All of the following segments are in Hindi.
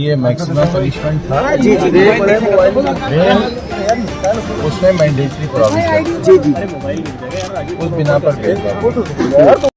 ये मैक्सिमम पनिशमेंट था जी जी बेल उसमें मैंडेटरी प्रोविजन जी जी उस बिना पर बेल पर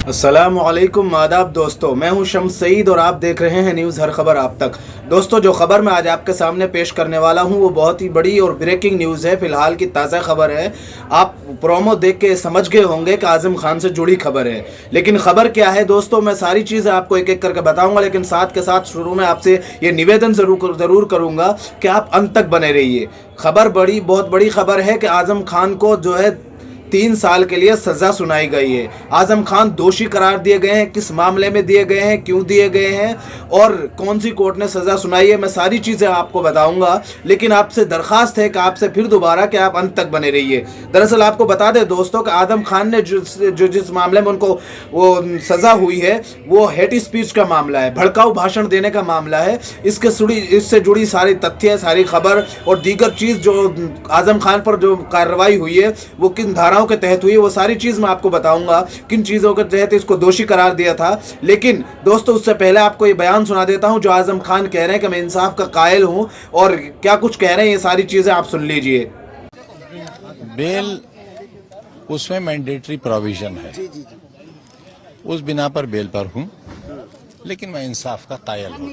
अस्सलामुअलैकुम आदाब दोस्तों, मैं हूं शम्स सईद और आप देख रहे हैं न्यूज़ हर खबर आप तक। दोस्तों, जो खबर मैं आज आपके सामने पेश करने वाला हूं वो बहुत ही बड़ी और ब्रेकिंग न्यूज़ है। फिलहाल की ताज़ा खबर है। आप प्रोमो देख के समझ गए होंगे कि आज़म खान से जुड़ी खबर है, लेकिन खबर क्या है दोस्तों, मैं सारी चीज़ें आपको एक एक करके बताऊंगा। लेकिन साथ के साथ शुरू में आपसे ये निवेदन ज़रूर करूंगा कि आप अंत तक बने रहिए। खबर बहुत बड़ी खबर है कि आज़म खान को जो है 3 साल के लिए सजा सुनाई गई है। आज़म खान दोषी करार दिए गए हैं। किस मामले में दिए गए हैं, क्यों दिए गए हैं और कौन सी कोर्ट ने सजा सुनाई है, मैं सारी चीज़ें आपको बताऊंगा। लेकिन आपसे दरखास्त है कि आपसे फिर दोबारा कि आप अंत तक बने रहिए। दरअसल आपको बता दें दोस्तों कि आज़म खान ने जिस मामले में उनको वो सज़ा हुई है वो हेट स्पीच का मामला है, भड़काऊ भाषण देने का मामला है। इससे जुड़ी सारी तथ्य, सारी खबर और दीगर चीज़ जो आज़म खान पर जो कार्रवाई हुई है वो किन धारा के तहत हुई, वो सारी चीज मैं आपको बताऊंगा, किन चीजों के तहत इसको दोषी करार दिया था। लेकिन दोस्तों, उससे पहले आपको ये बयान सुना देता हूं जो आज़म खान कह रहे हैं कि मैं इंसाफ का कायल हूं, और क्या कुछ कह रहे हैं ये सारी चीजें आप सुन लीजिए। बेल उसमें मैंडेटरी प्रोविजन है, उस बिना पर बेल पर हूं, लेकिन मैं इंसाफ का कायल हूं।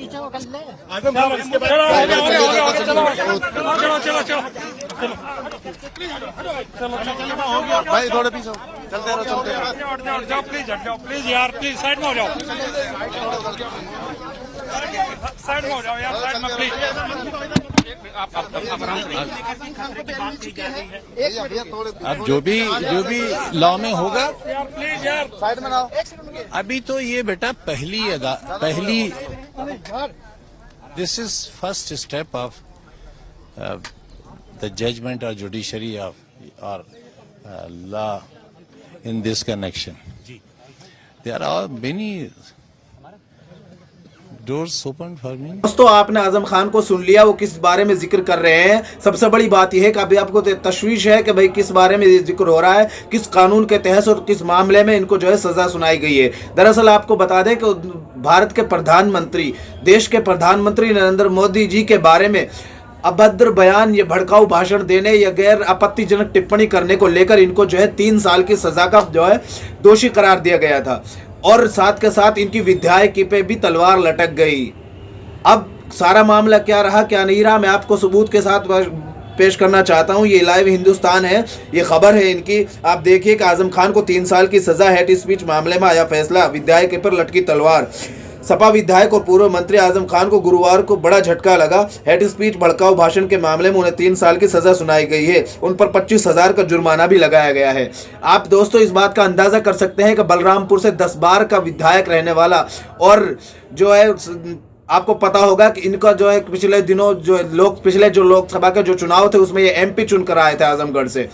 भाई थोड़े पीछे चलते रहो प्लीज यार, प्लीज साइड में हो जाओ, साइड में हो जाओ यार, साइड में प्लीज। अब जो भी लॉ में होगा, प्लीज यार साइड में आओ। अभी तो ये बेटा पहली this is first step of the judgement और judiciary of our law in this connection. There are many doors open for me. दोस्तों, आपने आज़म खान को सुन लिया, वो किस बारे में जिक्र कर रहे हैं। सबसे बड़ी बात यह है कि अभी आपको तशवीश है कि भाई किस बारे में जिक्र हो रहा है, किस कानून के तहत और किस मामले में इनको जो है सजा सुनाई गई है। दरअसल आपको बता दें कि भारत के प्रधानमंत्री, देश के प्रधानमंत्री नरेंद्र मोदी जी के बारे में अभद्र बयान, ये भड़काऊ भाषण देने या गैर आपत्तिजनक टिप्पणी करने को लेकर इनको जो है 3 साल की सजा का जो है दोषी करार दिया गया था, और साथ के साथ इनकी विधायकी पे भी तलवार लटक गई। अब सारा मामला क्या रहा क्या नहीं रहा, मैं आपको सबूत के साथ पेश करना चाहता हूं। ये लाइव हिंदुस्तान है, ये खबर है इनकी। आप देखिए कि आज़म खान को 3 साल की सजा, हेट स्पीच मामले में आया फैसला, विधायक पर लटकी तलवार। सपा विधायक और पूर्व मंत्री आज़म खान को गुरुवार को बड़ा झटका लगा। हेट स्पीच भड़काऊ भाषण के मामले में उन्हें 3 साल की सजा सुनाई गई है। उन पर 25,000 का जुर्माना भी लगाया गया है। आप दोस्तों इस बात का अंदाजा कर सकते हैं कि बलरामपुर से 10 बार का विधायक रहने वाला, और जो है आपको पता होगा कि इनका जो है पिछले दिनों जो लोकसभा के जो चुनाव थे उसमें ये MP चुनकर आए थे आजमगढ़ से।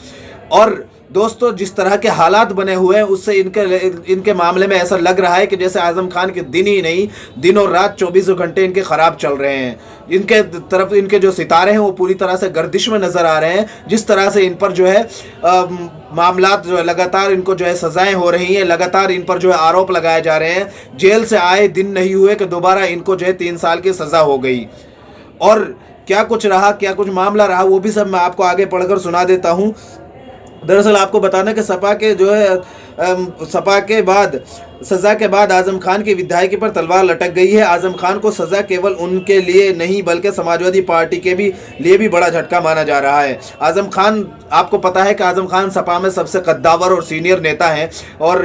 और दोस्तों, जिस तरह के हालात बने हुए हैं उससे इनके मामले में ऐसा लग रहा है कि जैसे आज़म खान के दिन ही नहीं, दिनों रात 24 घंटे इनके खराब चल रहे हैं। इनके तरफ इनके जो सितारे हैं वो पूरी तरह से गर्दिश में नजर आ रहे हैं। जिस तरह से इन पर जो है मामलात जो है लगातार इनको जो है सजाएं हो रही हैं, लगातार इन पर जो है आरोप लगाए जा रहे हैं। जेल से आए दिन नहीं हुए कि दोबारा इनको जो है 3 साल की सजा हो गई। और क्या कुछ रहा, क्या कुछ मामला रहा, वो भी सब मैं आपको आगे पढ़कर सुना देता हूँ। दरअसल आपको बताना कि सपा के बाद सजा के बाद आज़म खान की विधायकी पर तलवार लटक गई है। आज़म खान को सजा केवल उनके लिए नहीं बल्कि समाजवादी पार्टी के लिए भी बड़ा झटका माना जा रहा है। आज़म खान, आपको पता है कि आज़म खान सपा में सबसे कद्दावर और सीनियर नेता हैं, और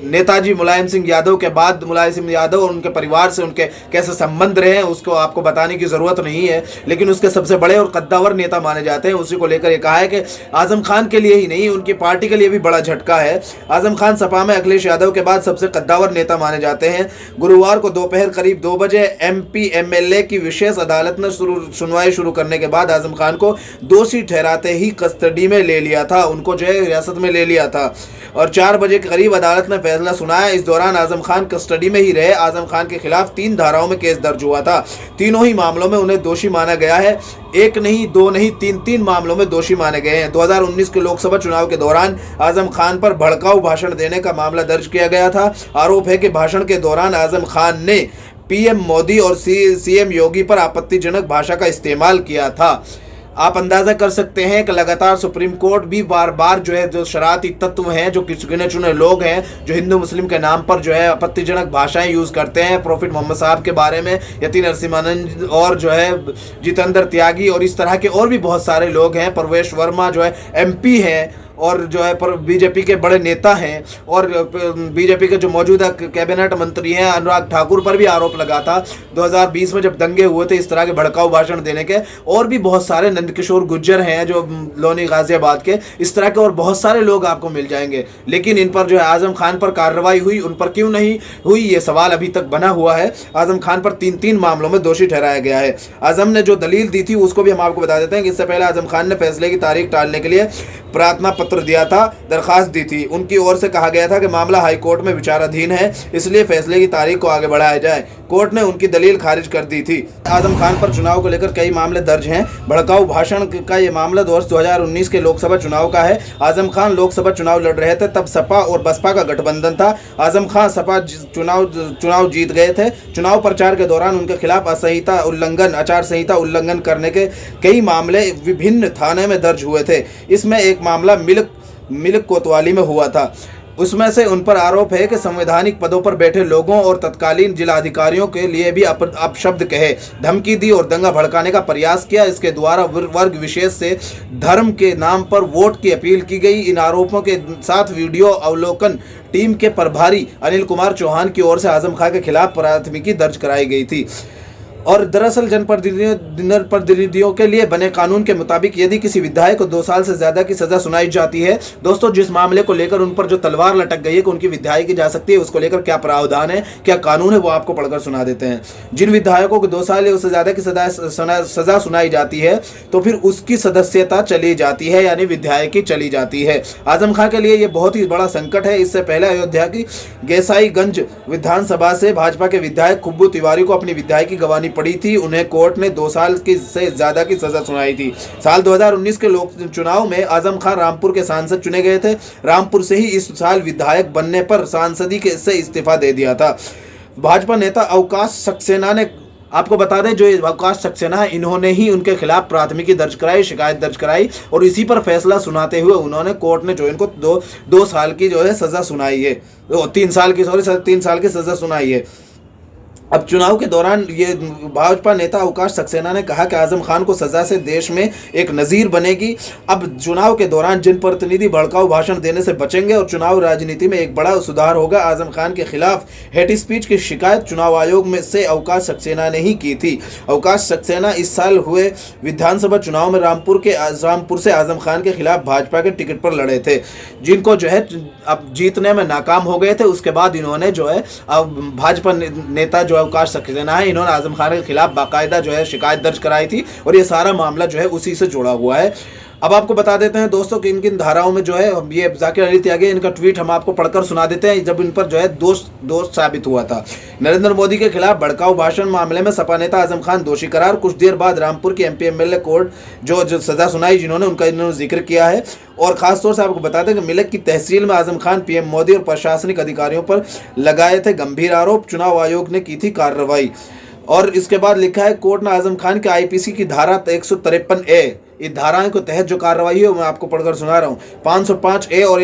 नेताजी मुलायम सिंह यादव के बाद मुलायम सिंह यादव और उनके परिवार से उनके कैसे संबंध रहे हैं उसको आपको बताने की ज़रूरत नहीं है, लेकिन उसके सबसे बड़े और कद्दावर नेता माने जाते हैं। उसी को लेकर ये कहा है कि आज़म खान के लिए ही नहीं उनकी पार्टी के लिए भी बड़ा झटका है। आज़म खान सपा में अखिलेश यादव के बाद सबसे कद्दावर नेता माने जाते हैं। गुरुवार को दोपहर करीब 2 बजे MP MLA की विशेष अदालत ने सुनवाई शुरू करने के बाद आज़म खान को दोषी ठहराते ही कस्टडी में ले लिया था, उनको जो है हिरासत में ले लिया था, और 4 बजे के करीब अदालत ने फैसला सुनाया। इस दौरान आज़म खान कस्टडी में ही रहे। आज़म खान के खिलाफ 3 धाराओं में केस दर्ज हुआ था। तीनों ही मामलों में उन्हें दोषी माना गया है। एक नहीं, दो नहीं, तीन मामलों में दोषी माने गए हैं। 2019 के लोकसभा चुनाव के दौरान आजम खान पर भड़काऊ भाषण देने का मामला दर्ज किया गया था। आरोप है कि भाषण के दौरान आजम खान ने पीएम मोदी और सीएम योगी पर आपत्तिजनक भाषा का इस्तेमाल किया था। आप अंदाजा कर सकते हैं कि लगातार सुप्रीम कोर्ट भी बार बार जो है, जो शरारती तत्व हैं, जो गिने चुने लोग हैं, जो हिंदू मुस्लिम के नाम पर जो है आपत्तिजनक भाषाएं यूज करते हैं, प्रॉफिट मोहम्मद साहब के बारे में, यति नरसिम्हानंद और जो है जितेंद्र त्यागी और इस तरह के और भी बहुत सारे लोग हैं, प्रवेश वर्मा जो है एमपी हैं और जो है पर बीजेपी के बड़े नेता हैं, और बीजेपी के जो मौजूदा कैबिनेट मंत्री हैं अनुराग ठाकुर पर भी आरोप लगा था 2020 में जब दंगे हुए थे इस तरह के भड़काऊ भाषण देने के। और भी बहुत सारे, नंदकिशोर गुर्जर हैं जो लोनी गाजियाबाद के, इस तरह के और बहुत सारे लोग आपको मिल जाएंगे। लेकिन इन पर जो है आजम खान पर कार्रवाई हुई, उन पर क्यों नहीं हुई, ये सवाल अभी तक बना हुआ है। आजम खान पर तीन मामलों में दोषी ठहराया गया है। आजम ने जो दलील दी थी उसको भी हम आपको बता देते हैं कि इससे पहले आजम खान ने फैसले की तारीख टालने के लिए प्रार्थना पत्र दिया था, दरखास्त दी थी। उनकी ओर से कहा गया था कि मामला हाई कोर्ट में विचाराधीन है, इसलिए फैसले की तारीख को आगे बढ़ाया जाए। कोर्ट ने उनकी दलील खारिज कर दी थी। आजम खान पर चुनाव को लेकर कई मामले दर्ज हैं। भड़काऊ भाषण का ये मामला वर्ष 2019 के लोकसभा चुनाव का है। आजम खान लोकसभा चुनाव लड़ रहे थे, तब सपा और बसपा का गठबंधन था। आजम खान सपा चुनाव जीत गए थे। चुनाव प्रचार के दौरान उनके खिलाफ आचार संहिता उल्लंघन करने के कई मामले विभिन्न थाने में दर्ज हुए थे। इसमें एक मामला मिल्क कोतवाली में हुआ था। उसमें से उन पर आरोप है कि संवैधानिक पदों पर बैठे लोगों और तत्कालीन जिलाधिकारियों के लिए भी अपशब्द कहे, धमकी दी और दंगा भड़काने का प्रयास किया। इसके द्वारा वर्ग विशेष से धर्म के नाम पर वोट की अपील की गई। इन आरोपों के साथ वीडियो अवलोकन टीम के प्रभारी अनिल कुमार चौहान की ओर से आजम खान के खिलाफ प्राथमिकी दर्ज कराई गई थी। और दरअसल जनप्रतिनिधियों के लिए बने कानून के मुताबिक यदि किसी विधायक को 2 साल से ज्यादा की सजा सुनाई जाती है, दोस्तों जिस मामले को लेकर उन पर जो तलवार लटक गई है कि उनकी विधायकी जा सकती है, उसको लेकर क्या प्रावधान है, क्या कानून है, वो आपको पढ़कर सुना देते हैं। जिन विधायकों को 2 साल या उससे ज्यादा की सजा सुनाई जाती है तो फिर उसकी सदस्यता चली जाती है, यानी विधायकी चली जाती है। आजम खान के लिए ये बहुत ही बड़ा संकट है। इससे पहले अयोध्या की गोसाईगंज विधानसभा से भाजपा के विधायक खुब्बू तिवारी को अपनी विधायकी गंवानी पड़ी थी। उन्हें कोर्ट ने 2 साल से ज्यादा की सजा सुनाई थी। साल 2019 के लोक चुनाव में आजम खान रामपुर के सांसद चुने गए थे। रामपुर से ही इस साल विधायक बनने पर सांसदी से इस्तीफा दे दिया था। भाजपा नेता अवकाश सक्सेना ने, आपको बता दें, जो अवकाश सक्सेना है, इन्होंने ही उनके खिलाफ प्राथमिकी दर्ज कराई, शिकायत दर्ज कराई और इसी पर फैसला सुनाते हुए उन्होंने कोर्ट ने जो इनको 2 साल की जो है सजा सुनाई है, 3 साल की सजा सुनाई है। अब चुनाव के दौरान ये भाजपा नेता अवकाश सक्सेना ने कहा कि आजम खान को सजा से देश में एक नज़ीर बनेगी। अब चुनाव के दौरान जिन प्रतिनिधि भड़काऊ भाषण देने से बचेंगे और चुनाव राजनीति में एक बड़ा सुधार होगा। आजम खान के खिलाफ हेट स्पीच की शिकायत चुनाव आयोग में से अवकाश सक्सेना ने ही की थी। अवकाश सक्सेना इस साल हुए विधानसभा चुनाव में रामपुर से आजम खान के खिलाफ भाजपा के टिकट पर लड़े थे, जिनको जो है अब जीतने में नाकाम हो गए थे। उसके बाद इन्होंने जो है अब भाजपा नेता जो अवकाश सक्सेना है, इन्होंने आजम खान के खिलाफ बाकायदा जो है शिकायत दर्ज कराई थी और ये सारा मामला जो है उसी से जुड़ा हुआ है। अब आपको बता देते हैं दोस्तों कि किन धाराओं में जो है ये जाकिर अली त्यागी, इनका ट्वीट हम आपको पढ़कर सुना देते हैं जब इन पर जो है दोष साबित हुआ था। नरेंद्र मोदी के खिलाफ भड़काऊ भाषण मामले में सपा नेता आजम खान दोषी करार। कुछ देर बाद रामपुर की एमपी एमएलए कोर्ट जो सजा सुनाई जिन्होंने, उनका इन्होंने जिक्र किया है। और खासतौर से आपको बता दें कि मिलक की तहसील में आजम खान पीएम मोदी और प्रशासनिक अधिकारियों पर लगाए थे गंभीर आरोप। चुनाव आयोग ने की थी कार्रवाई। और इसके बाद लिखा है कोर्ट ने आजम खान के आईपीसी की धारा 153A इस धाराओं के तहत जो कार्रवाई है मैं आपको पढ़कर सुना रहा हूँ। 505A और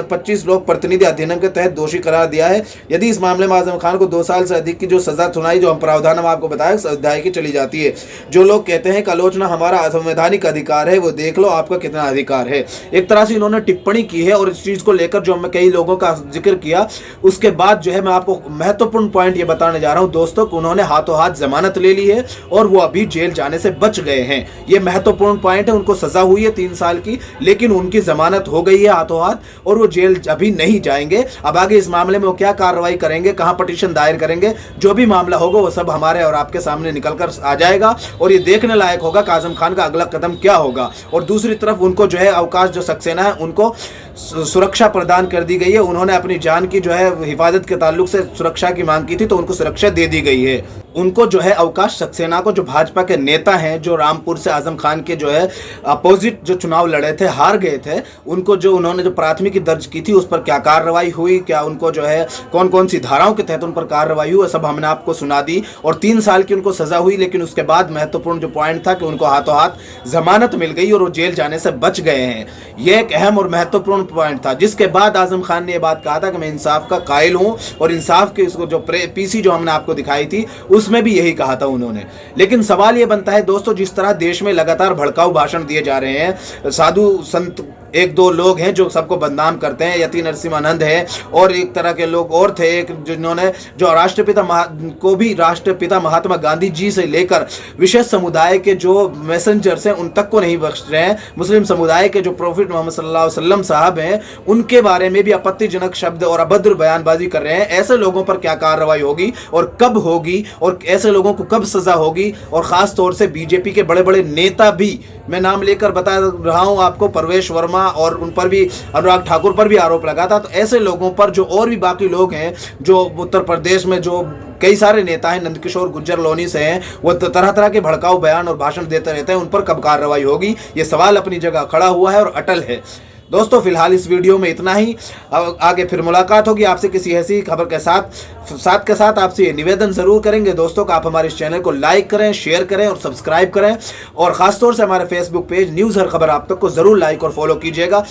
25 लोक प्रतिनिधि अधिनियम के तहत दोषी करार दिया है। यदि इस मामले में आजम खान को 2 साल से अधिक की जो सजा सुनाई, जो हम प्रावधान हम आपको बताया, विधायकी चली जाती है। जो लोग कहते हैं कि आलोचना हमारा संवैधानिक अधिकार है, वो देख लो आपका कितना अधिकार है। एक तरह से इन्होंने टिप्पणी की है और इस चीज़ को लेकर जो मैं कई लोगों का जिक्र किया, उसके बाद जो है मैं आपको महत्वपूर्ण पॉइंट ये बताने जा रहा हूँ दोस्तों कि उन्होंने हाथों हाथ जमानत ले ली है और वो अभी जेल जाने से बच गए हैं। ये महत्वपूर्ण पॉइंट है। उनको सजा हुई है 3 साल की, लेकिन उनकी जमानत हो गई है हाथों हाथ और वो जेल अभी नहीं जाएंगे। अब आगे इस मामले में वो क्या कार्रवाई करेंगे, कहां पिटीशन दायर करेंगे, जो भी मामला होगा वो सब हमारे और आपके सामने निकल कर आ जाएगा और ये देखने लायक होगा कि आजम खान का अगला कदम क्या होगा। और दूसरी तरफ उनको जो है अवकाश जो सक्सेना है, उनको सुरक्षा प्रदान कर दी गई है। उन्होंने अपनी जान की जो है हिफाजत के ताल्लुक से सुरक्षा की मांग की थी, तो उनको सुरक्षा दे दी गई है। उनको जो है अवकाश सक्सेना को, जो भाजपा के नेता हैं, जो रामपुर से आजम खान के जो है अपोजिट जो चुनाव लड़े थे, हार गए थे, उनको जो उन्होंने जो प्राथमिकी दर्ज की थी उस पर क्या कार्रवाई हुई, क्या उनको जो है कौन कौन सी धाराओं के तहत उन पर कार्रवाई हुई, सब हमने आपको सुना दी। और 3 साल की उनको सजा हुई, लेकिन उसके बाद महत्वपूर्ण जो पॉइंट था कि उनको हाथों हाथ जमानत मिल गई और वो जेल जाने से बच गए हैं। यह एक अहम और महत्वपूर्ण पॉइंट था, जिसके बाद आजम खान ने यह बात कहा था कि मैं इंसाफ का कायल हूं, और इंसाफ के इसको जो पीसी जो हमने आपको दिखाई थी उसमें भी यही कहा था उन्होंने। लेकिन सवाल यह बनता है दोस्तों, जिस तरह देश में लगातार भड़काऊ भाषण दिए जा रहे हैं, साधु संत 1-2 लोग हैं जो सबको बदनाम करते हैं, यति नरसिम्हानंद है और एक तरह के लोग और थे, एक जिन्होंने जो राष्ट्रपिता महात्मा गांधी जी से लेकर विशेष समुदाय के जो मैसेंजर्स हैं उन तक को नहीं बख्श रहे हैं। मुस्लिम समुदाय के जो प्रॉफिट मोहम्मद सल्लल्लाहु अलैहि वसल्लम साहब हैं उनके बारे में भी आपत्तिजनक शब्द और अभद्र बयानबाजी कर रहे हैं। ऐसे लोगों पर क्या कार्रवाई होगी और कब होगी, और ऐसे लोगों को कब सजा होगी। और खास तौर से बीजेपी के बड़े बड़े नेता भी, मैं नाम लेकर बता रहा हूं आपको, परवेश वर्मा, और उन पर भी, अनुराग ठाकुर पर भी आरोप लगा था। तो ऐसे लोगों पर जो और भी बाकी लोग हैं जो उत्तर प्रदेश में जो कई सारे नेता हैं, नंदकिशोर गुज्जर लोनी से हैं, वो तरह तरह के भड़काऊ बयान और भाषण देते रहते हैं, उन पर कब कार्रवाई होगी, ये सवाल अपनी जगह खड़ा हुआ है और अटल है। दोस्तों फिलहाल इस वीडियो में इतना ही। आगे फिर मुलाकात होगी आपसे किसी ऐसी खबर के साथ आपसे ये निवेदन जरूर करेंगे दोस्तों कि आप हमारे इस चैनल को लाइक करें, शेयर करें और सब्सक्राइब करें, और खासतौर से हमारे फेसबुक पेज न्यूज़ हर खबर आप तक को जरूर लाइक और फॉलो कीजिएगा।